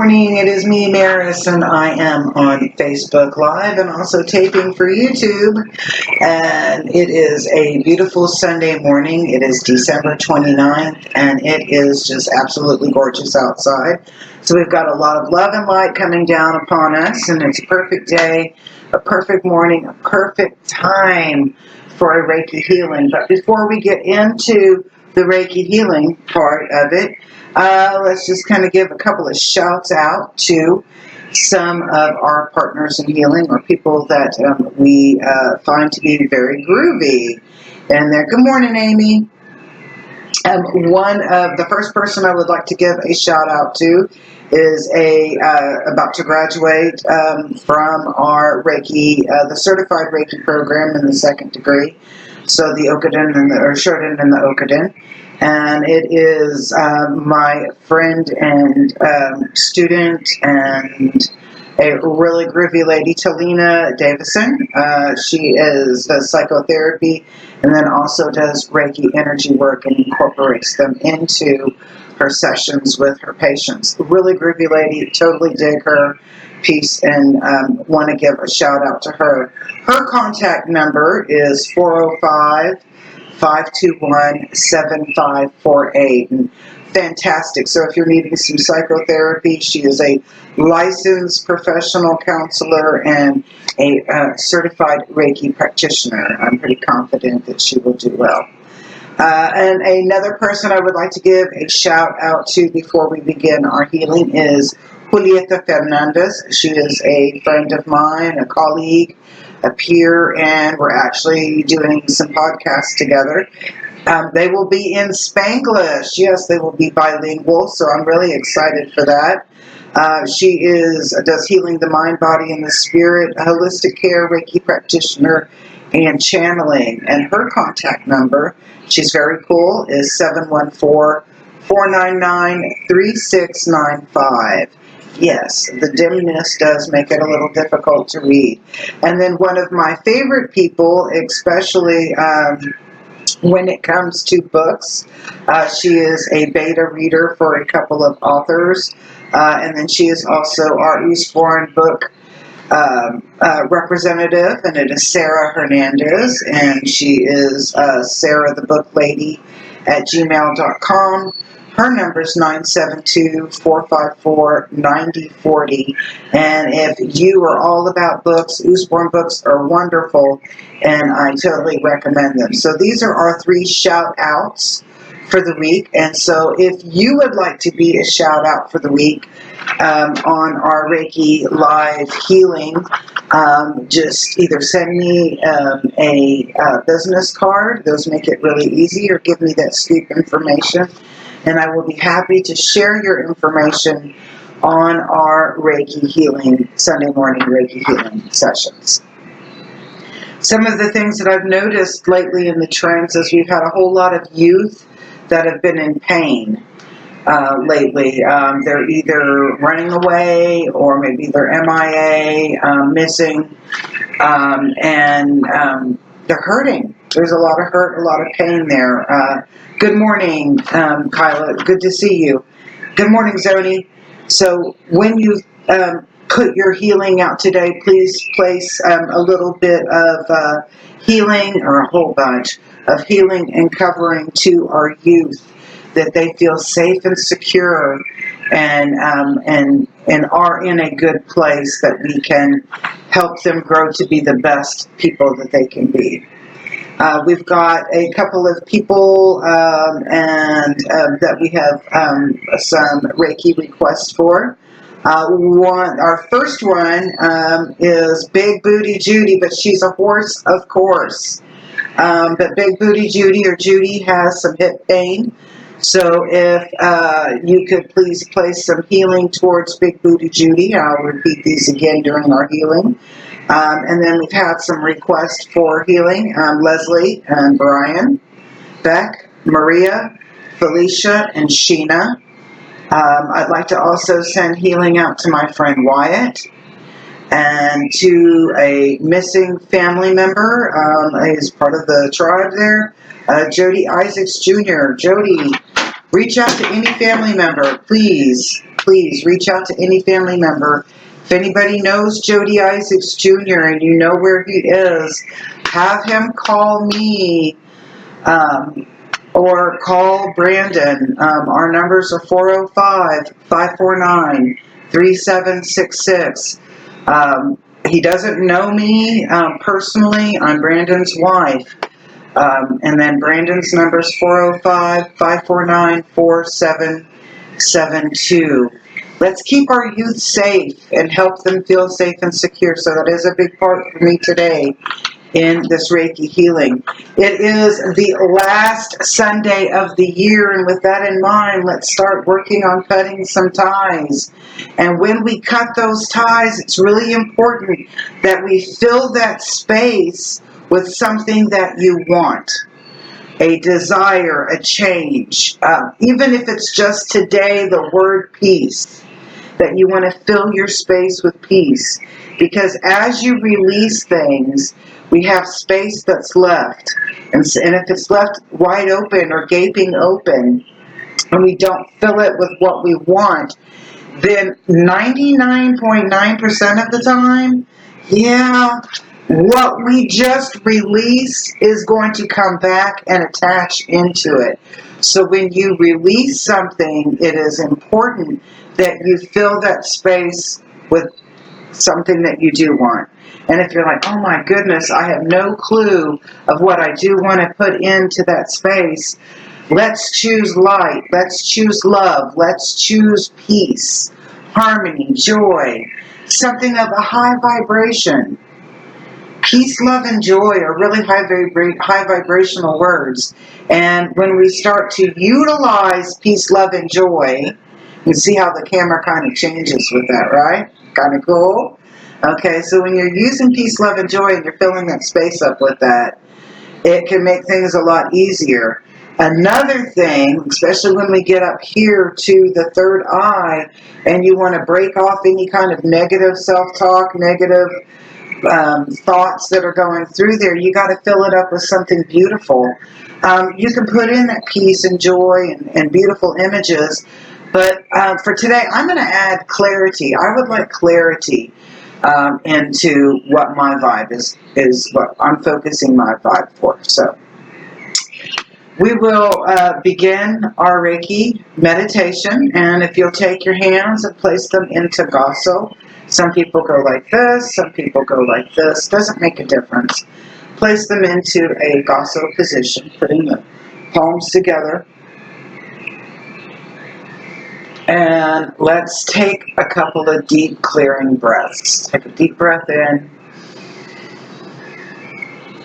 morning. It is me, Maris, and I am on Facebook Live and also taping for YouTube. And it is a beautiful Sunday morning. It is December 29th, and it is just absolutely gorgeous outside. So we've got a lot of love and light coming down upon us, and it's a perfect day, a perfect morning, a perfect time for a Reiki healing. But before we get into the Reiki healing part of it, let's just kind of give a couple of shouts out to some of our partners in healing, or people that we find to be very groovy. And there, good morning, Amy. The first person I would like to give a shout out to is about to graduate from our Reiki, the certified Reiki program in the second degree. So the Okuden or Shoden and the Okuden. And it is my friend and student and a really groovy lady, Talina Davison. She does psychotherapy and then also does Reiki energy work and incorporates them into her sessions with her patients. Really groovy lady, totally dig her piece, and want to give a shout out to her. Her contact number is 405-521-7548. And fantastic. So if you're needing some psychotherapy, she is a licensed professional counselor and a certified Reiki practitioner. I'm pretty confident that she will do well. And another person I would like to give a shout out to before we begin our healing is Julieta Fernandez. She is a friend of mine, a colleague, a peer, and we're actually doing some podcasts together. They will be in Spanglish. Yes, they will be bilingual, so I'm really excited for that. She does healing the mind, body, and the spirit, holistic care, Reiki practitioner, and channeling. And her contact number, she's very cool, is 714-499-3695. Yes, the dimness does make it a little difficult to read. And then one of my favorite people, especially when it comes to books, she is a beta reader for a couple of authors. And then she is also our Eastbourne book representative, and it is Sarah Hernandez, and she is Sarah the Book Lady at gmail.com. Her number is 972-454-9040. And if you are all about books, Eastbourne books are wonderful, and I totally recommend them. So these are our 3 shout outs for the week. And so if you would like to be a shout out for the week on our Reiki live healing, just either send me a business card. Those make it really easy, or give me that scoop information, and I will be happy to share your information on our Reiki healing, Sunday morning Reiki healing sessions. Some of the things that I've noticed lately in the trends is we've had a whole lot of youth that have been in pain lately. They're either running away, or maybe they're MIA, missing, and they're hurting. There's a lot of hurt, a lot of pain there. Good morning, Kyla. Good to see you. Good morning, Zoni. So when you put your healing out today, please place a little bit of healing, or a whole bunch of healing and covering to our youth, that they feel safe and secure, and are in a good place, that we can help them grow to be the best people that they can be. We've got a couple of people that we have some Reiki requests for. Our first one is Big Booty Judy, but she's a horse, of course. But Big Booty Judy, or Judy, has some hip pain. So if you could please place some healing towards Big Booty Judy. I'll repeat these again during our healing. And then we've had some requests for healing. Leslie and Brian, Beck, Maria, Felicia, and Sheena. I'd like to also send healing out to my friend Wyatt, and to a missing family member. He's part of the tribe there. Jody Isaacs Jr. Jody, reach out to any family member, please. please reach out to any family member. If anybody knows Jody Isaacs Jr. and you know where he is, have him call me or call Brandon. Our numbers are 405-549-3766. He doesn't know me personally. I'm Brandon's wife. And then Brandon's number is 405-549-4772. Let's keep our youth safe and help them feel safe and secure. So that is a big part for me today in this Reiki healing. It is the last Sunday of the year, and with that in mind, let's start working on cutting some ties. And when we cut those ties, it's really important that we fill that space with something that you want. A desire, a change. Even if it's just today, the word peace. That you want to fill your space with peace. Because as you release things, we have space that's left. And if it's left wide open or gaping open, and we don't fill it with what we want, then 99.9% of the time, yeah, what we just release is going to come back and attach into it. So when you release something, it is important that you fill that space with something that you do want. And if you're like, oh my goodness, I have no clue of what I do want to put into that space, let's choose light, let's choose love, let's choose peace, harmony, joy, something of a high vibration. Peace, love, and joy are really high vibrational words. And when we start to utilize peace, love, and joy, you see how the camera kind of changes with that, right? Kind of cool? Okay, so when you're using peace, love, and joy and you're filling that space up with that, it can make things a lot easier. Another thing, especially when we get up here to the third eye and you want to break off any kind of negative self-talk, negative thoughts that are going through there, you got to fill it up with something beautiful. You can put in that peace and joy and beautiful images, but for today, I'm going to add clarity. I would like clarity into what my vibe is what I'm focusing my vibe for. So we will begin our Reiki meditation, and if you'll take your hands and place them into Gasso. Some people go like this, some people go like this. Doesn't make a difference. Place them into a Gasso position, putting the palms together. And let's take a couple of deep clearing breaths. Take a deep breath in.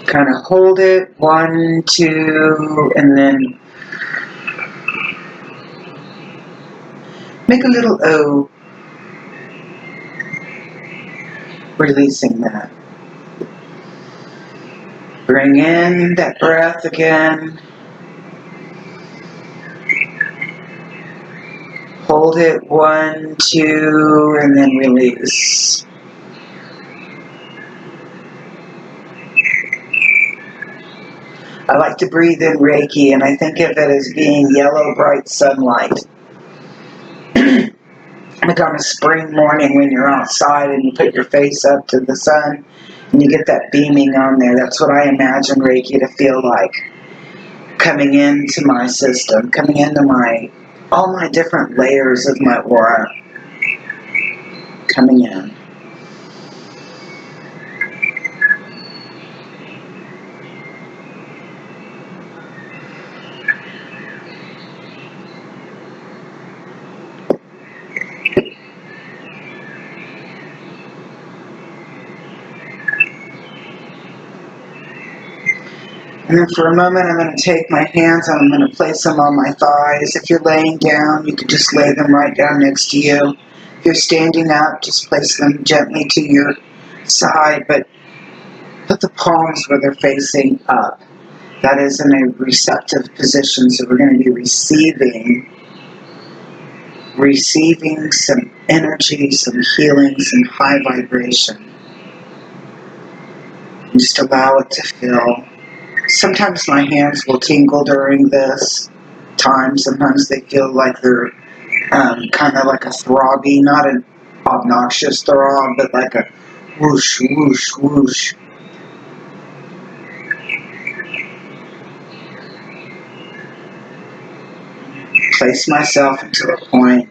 Kind of hold it, 1, 2, and then make a little O, releasing that. Bring in that breath again. Hold it, 1, 2, and then release. I like to breathe in Reiki, and I think of it as being yellow, bright sunlight. Like on a spring morning when you're outside and you put your face up to the sun and you get that beaming on there. That's what I imagine Reiki to feel like. Coming into my system, coming into all my different layers of my aura. Coming in. And then for a moment, I'm going to take my hands and I'm going to place them on my thighs. If you're laying down, you can just lay them right down next to you. If you're standing up, just place them gently to your side, but put the palms where they're facing up. That is in a receptive position, so we're going to be receiving some energy, some healing, some high vibration. And just allow it to fill. Sometimes my hands will tingle during this time. Sometimes they feel like they're kind of like a throbby, not an obnoxious throb, but like a whoosh, whoosh, whoosh. Place myself into a point.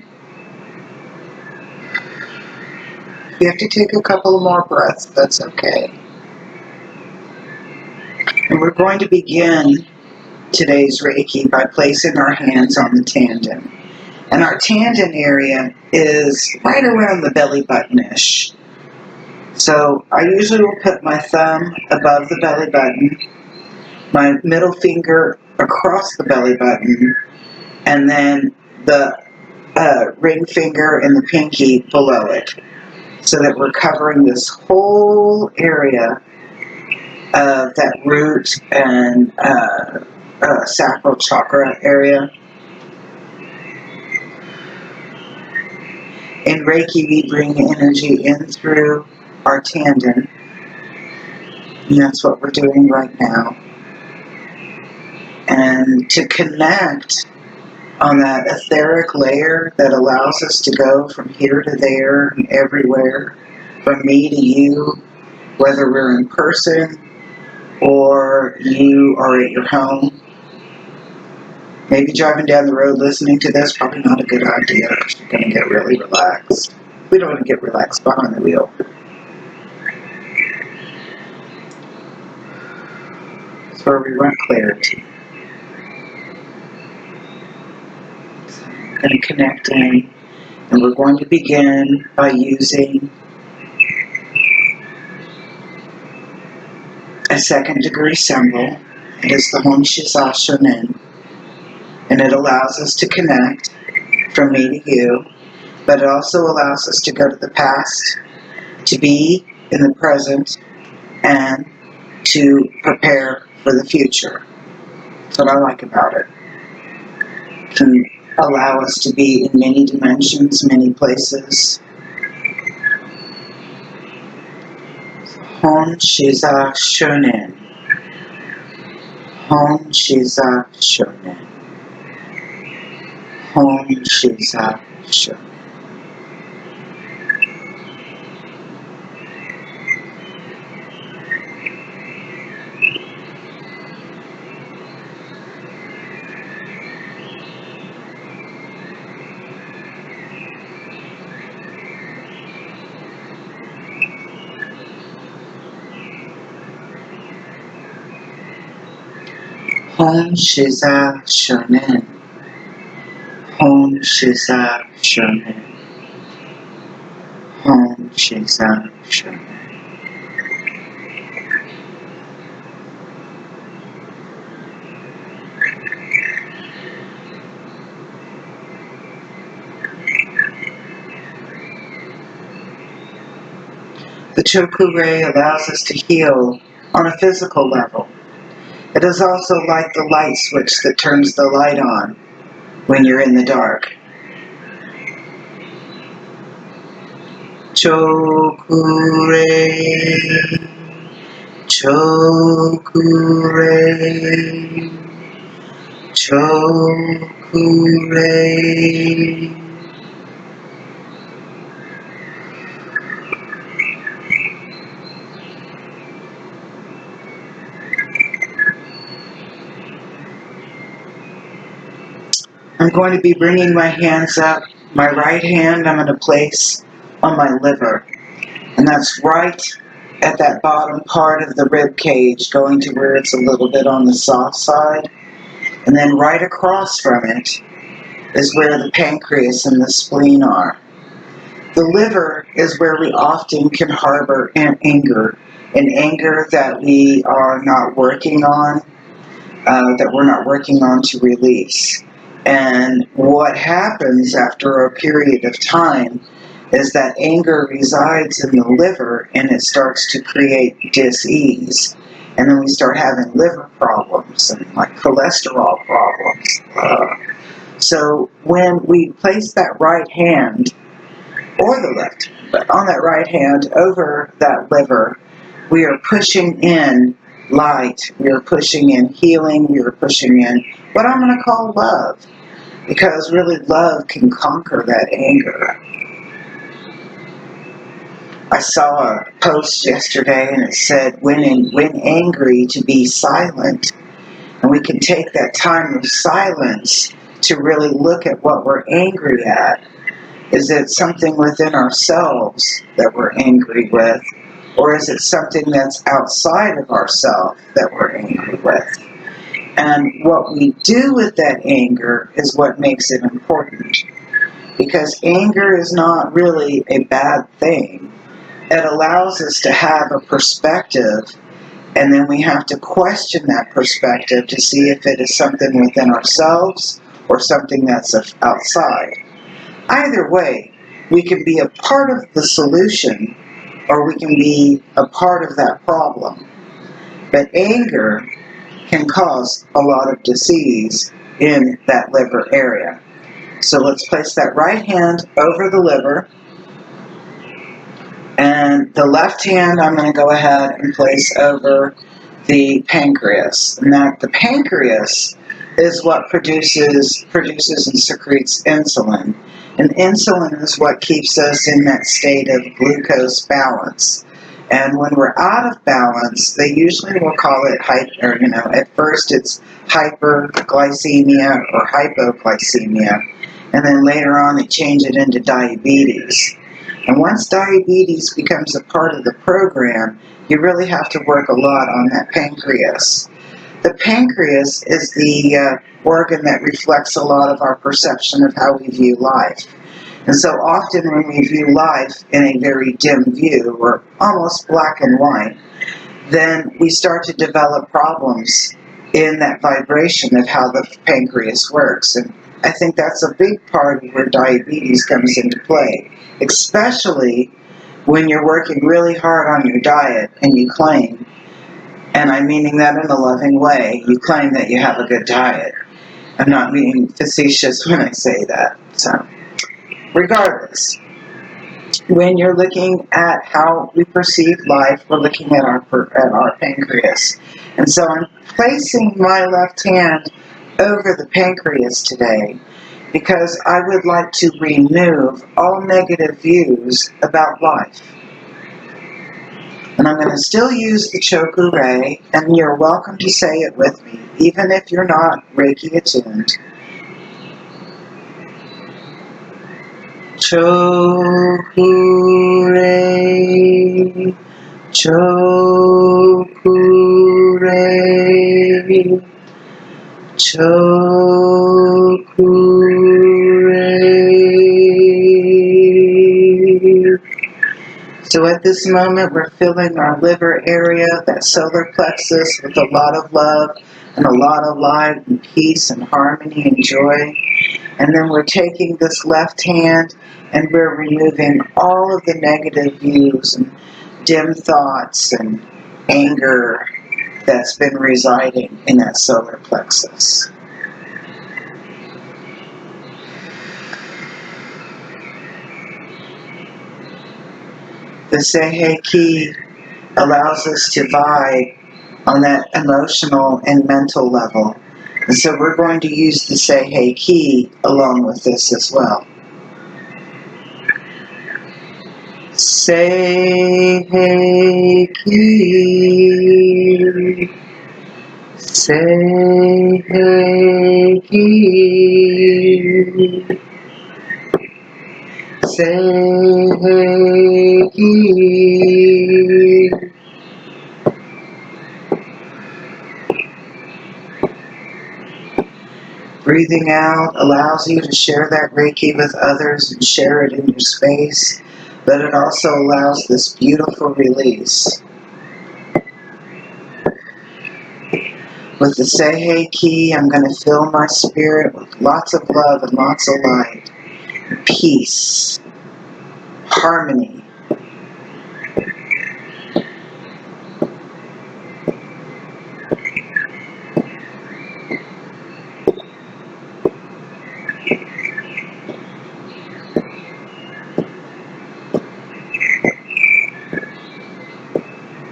If you have to take a couple more breaths, that's okay. And we're going to begin today's Reiki by placing our hands on the tendon. And our tendon area is right around the belly button-ish. So I usually will put my thumb above the belly button, my middle finger across the belly button, and then the ring finger and the pinky below it, so that we're covering this whole area of that root and sacral chakra area. In Reiki, we bring energy in through our tendon, and that's what we're doing right now. And to connect on that etheric layer that allows us to go from here to there and everywhere, from me to you, whether we're in person or you are at your home. Maybe driving down the road listening to this, probably not a good idea because you're going to get really relaxed. We don't want to get relaxed behind the wheel. It's where we want clarity. So I'm going to connect in, and we're going to begin by using a second degree symbol. It is the Hon Shiza Shonin, and it allows us to connect from me to you, but it also allows us to go to the past, to be in the present, and to prepare for the future. That's what I like about it. It can allow us to be in many dimensions, many places. Hon Shiza Shonin. Hon Shiza Shonin. Hon Shiza Shonin. Hon Shiza Shonin. Hon Shiza Shonin. Hon Shiza Shonin. The Choku Ray allows us to heal on a physical level. It is also like the light switch that turns the light on when you're in the dark. Choku Ray, Choku Ray, Choku Ray. I'm going to be bringing my hands up. My right hand I'm going to place on my liver. And that's right at that bottom part of the rib cage, going to where it's a little bit on the soft side. And then right across from it is where the pancreas and the spleen are. The liver is where we often can harbor anger, an anger that we are not working on, that we're not working on to release. And what happens after a period of time is that anger resides in the liver and it starts to create dis-ease. And then we start having liver problems and like cholesterol problems. So when we place that right hand, or the left, but on that right hand over that liver, we are pushing in light, we are pushing in healing, we are pushing in what I'm going to call love. because really love can conquer that anger. I saw a post yesterday and it said, when angry, to be silent. And we can take that time of silence to really look at what we're angry at. Is it something within ourselves that we're angry with? Or is it something that's outside of ourselves that we're angry with? And what we do with that anger is what makes it important. Because anger is not really a bad thing. It allows us to have a perspective, and then we have to question that perspective to see if it is something within ourselves or something that's outside. Either way, we can be a part of the solution or we can be a part of that problem. But anger can cause a lot of disease in that liver area. So let's place that right hand over the liver, and the left hand I'm going to go ahead and place over the pancreas. And that the pancreas is what produces and secretes insulin. And insulin is what keeps us in that state of glucose balance. And when we're out of balance, they usually will call it at first it's hyperglycemia or hypoglycemia, and then later on they change it into diabetes. And once diabetes becomes a part of the program, you really have to work a lot on that pancreas. The pancreas is the organ that reflects a lot of our perception of how we view life. And so often when we view life in a very dim view, or almost black and white, then we start to develop problems in that vibration of how the pancreas works. And I think that's a big part of where diabetes comes into play, especially when you're working really hard on your diet and you claim, and I'm meaning that in a loving way, you claim that you have a good diet. I'm not being facetious when I say that. So, regardless, when you're looking at how we perceive life, we're looking at our pancreas. And so I'm placing my left hand over the pancreas today because I would like to remove all negative views about life. And I'm going to still use the Choku-Rei, and you're welcome to say it with me, even if you're not Reiki attuned. Choku-Rei, Choku-Rei, Choku-Rei. So at this moment, we're filling our liver area, that solar plexus, with a lot of love and a lot of light and peace and harmony and joy. And then we're taking this left hand and we're removing all of the negative views and dim thoughts and anger that's been residing in that solar plexus. The Seihei allows us to vibe on that emotional and mental level. And so we're going to use the Seihei along with this as well. Seihei, Seihei, Seihei. Breathing out allows you to share that Reiki with others and share it in your space, but it also allows this beautiful release. With the Seihei, I'm going to fill my spirit with lots of love and lots of light, peace, harmony.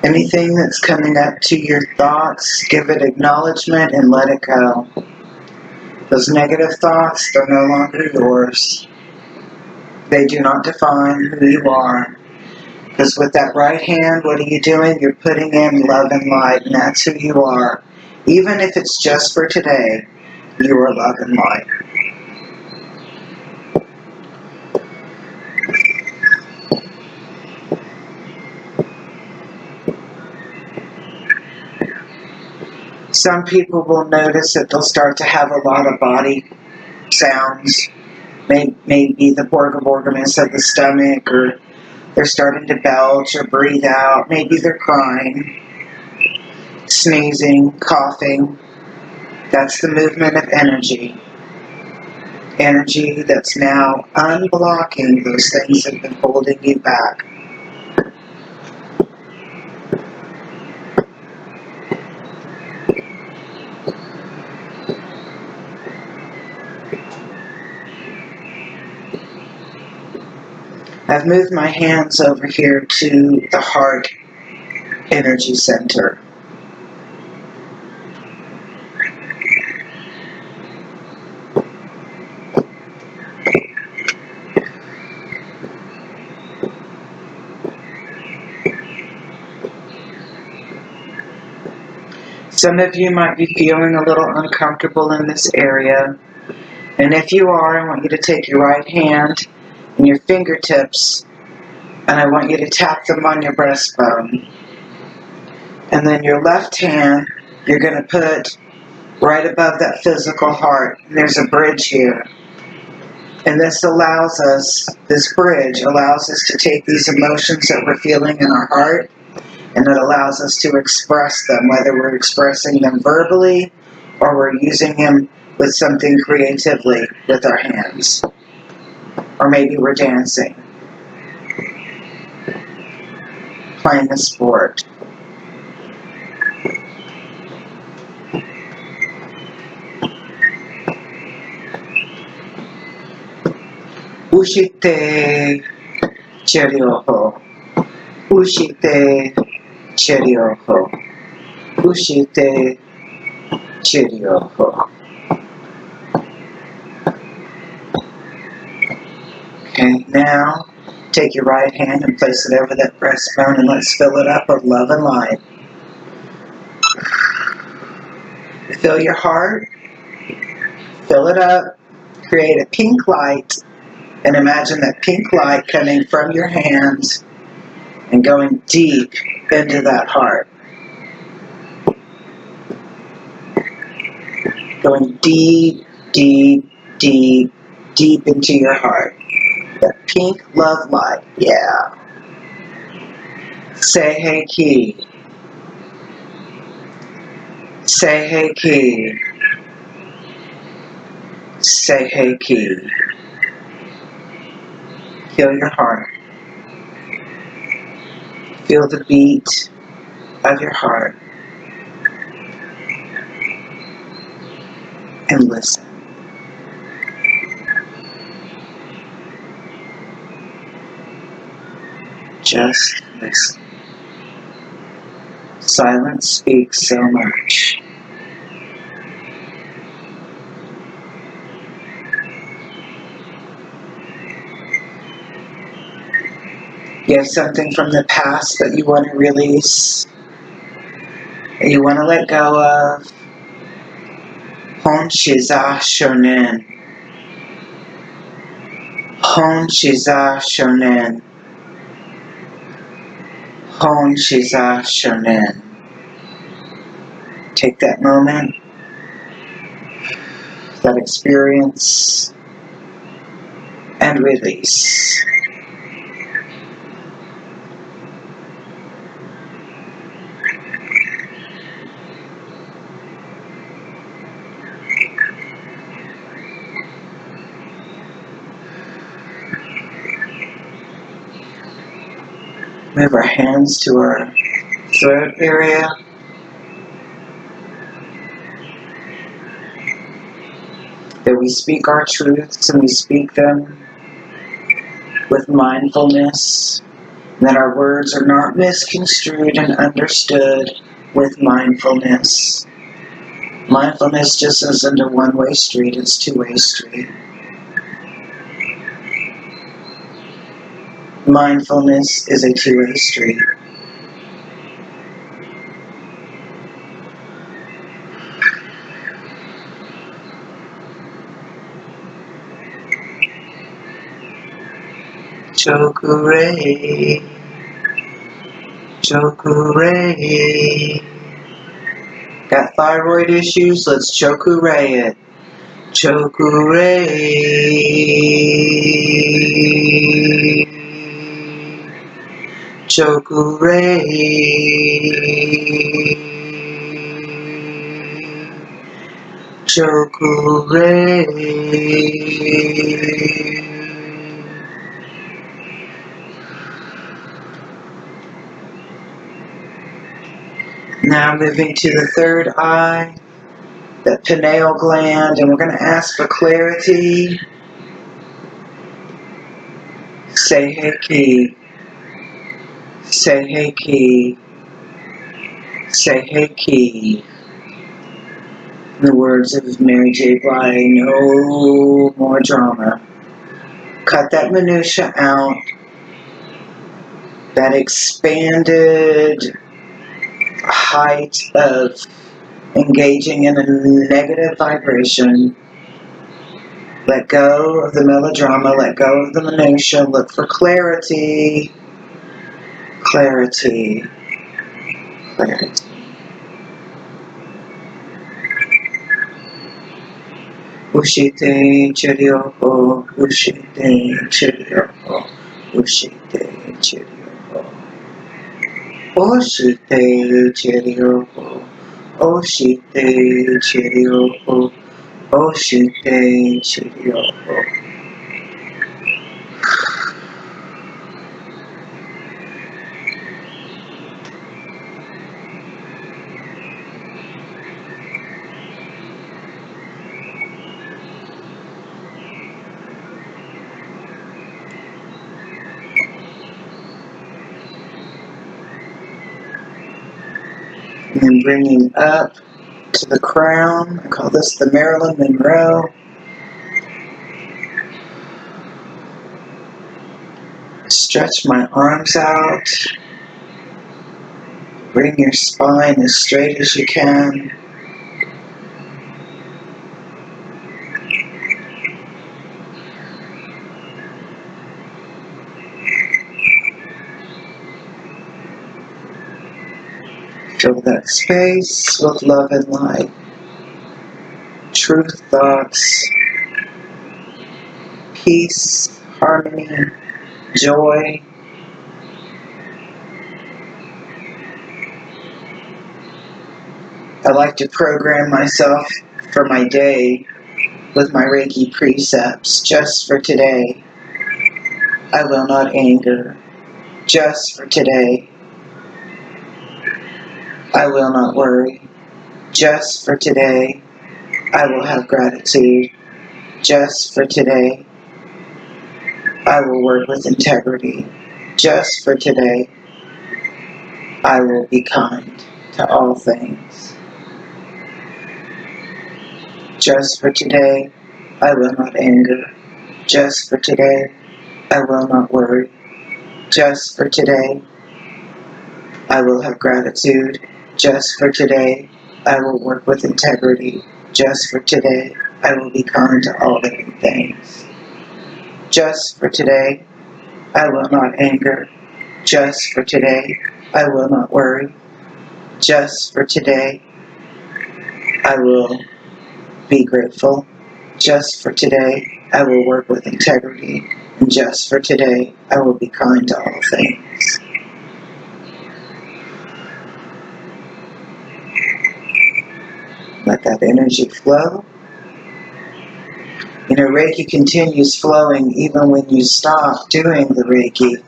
Anything that's coming up to your thoughts, give it acknowledgement and let it go. Those negative thoughts, they're no longer yours. They do not define who you are. Because with that right hand, what are you doing? You're putting in love and light, and that's who you are. Even if it's just for today, you are love and light. Some people will notice that they'll start to have a lot of body sounds. Maybe the borgamiss of the stomach, or they're starting to belch or breathe out. Maybe they're crying, sneezing, coughing. That's the movement of energy. Energy that's now unblocking those things that have been holding you back. I've moved my hands over here to the heart energy center. Some of you might be feeling a little uncomfortable in this area. And if you are, I want you to take your right hand and your fingertips, and I want you to tap them on your breastbone. And then your left hand, you're going to put right above that physical heart. And there's a bridge here. And this bridge allows us to take these emotions that we're feeling in our heart, and it allows us to express them, whether we're expressing them verbally or we're using them with something creatively with our hands. Or maybe we're dancing, playing a sport. Ushite Cherioho. Ushite Cherioho. Ushite Cherioho. Okay, now take your right hand and place it over that breastbone, and let's fill it up with love and light. Fill your heart, fill it up, create a pink light, and imagine that pink light coming from your hands and going deep into that heart. Going deep, deep, deep, deep into your heart. That pink love light, yeah. Say hey ki. Say hey ki. Say hey ki. Feel your heart. Feel the beat of your heart. And listen. Just listen. Silence speaks so much. You have something from the past that you want to release, that you want to let go of. Hon Shiza Shonen. Hon Shiza Shonen. Hon Shiza Shonen. Take that moment, that experience, and release. Move our hands to our throat area. That we speak our truths and we speak them with mindfulness. And that our words are not misconstrued and understood with mindfulness. Mindfulness just isn't a one-way street, it's a two-way street. Mindfulness is a two-way street. Chokure, chokure. Got thyroid issues? Let's chokure it. Chokure. Chokure. Chokure. Now moving to the third eye, the pineal gland, and we're going to ask for clarity. Say Reiki. Say Reiki. Say Reiki. In the words of Mary J. Blige, no more drama. Cut that minutia out, that expanded height of engaging in a negative vibration. Let go of the melodrama, let go of the minutia, look for clarity, clarity, clarity. Ushite Chiryoho, Ushite Chiryoho, Ushite Chiryoho. Oshite Chiryoho, Oshite Chiryoho, Oshite Chiryoho. And then bringing up to the crown. I call this the Marilyn Monroe. Stretch my arms out. Bring your spine as straight as you can. Fill that space with love and light. Truth thoughts, peace, harmony, joy. I like to program myself for my day with my Reiki precepts. Just for today, I will not anger. Just for today, I will not worry. Just for today, I will have gratitude. Just for today, I will work with integrity. Just for today, I will be kind to all things. Just for today, I will not anger. Just for today, I will not worry. Just for today, I will have gratitude. Just for today, I will work with integrity. Just for today, I will be kind to all living things. Just for today, I will not anger. Just for today, I will not worry. Just for today, I will be grateful. Just for today, I will work with integrity. And just for today, I will be kind to all things. Let that energy flow. You know, Reiki continues flowing even when you stop doing the Reiki.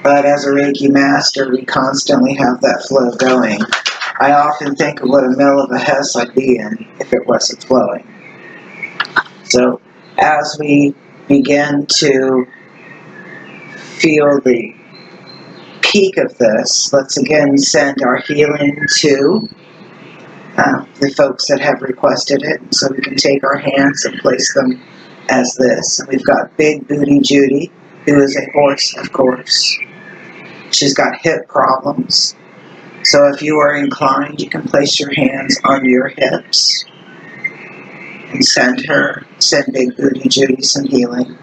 But as a Reiki master, we constantly have that flow going. I often think of what a mill of a Hess I'd be in if it wasn't flowing. So as we begin to feel the peak of this, let's again send our healing to the folks that have requested it. So we can take our hands and place them as this. And we've got Big Booty Judy, who is a horse, of course. She's got hip problems. So if you are inclined, you can place your hands on your hips and send Big Booty Judy some healing.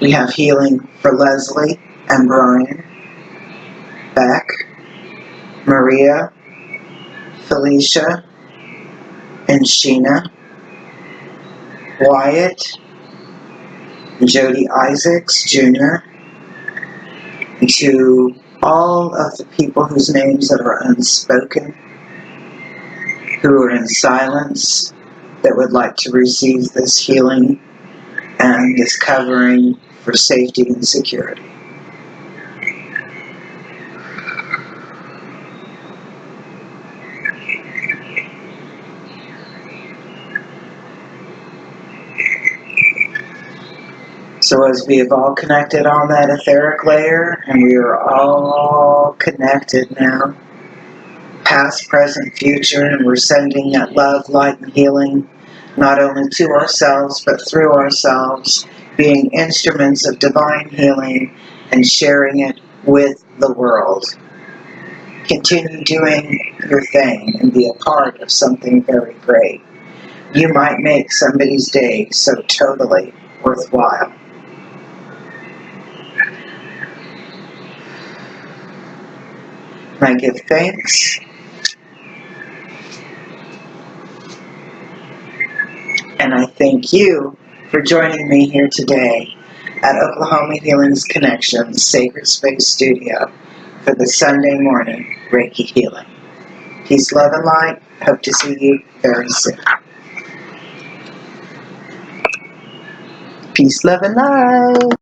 We have healing for Leslie and Brian, Beck, Maria, Felicia, and Sheena, Wyatt, Jody Isaacs Jr., to all of the people whose names that are unspoken, who are in silence, that would like to receive this healing and this covering for safety and security. So as we have all connected on that etheric layer, and we are all connected now, past, present, future, and we're sending that love, light, and healing not only to ourselves, but through ourselves, being instruments of divine healing and sharing it with the world. Continue doing your thing and be a part of something very great. You might make somebody's day so totally worthwhile. I give thanks, and I thank you for joining me here today at Oklahoma Healing's Connections Sacred Space Studio for the Sunday morning Reiki healing. Peace, love, and light. Hope to see you very soon. Peace, love, and light.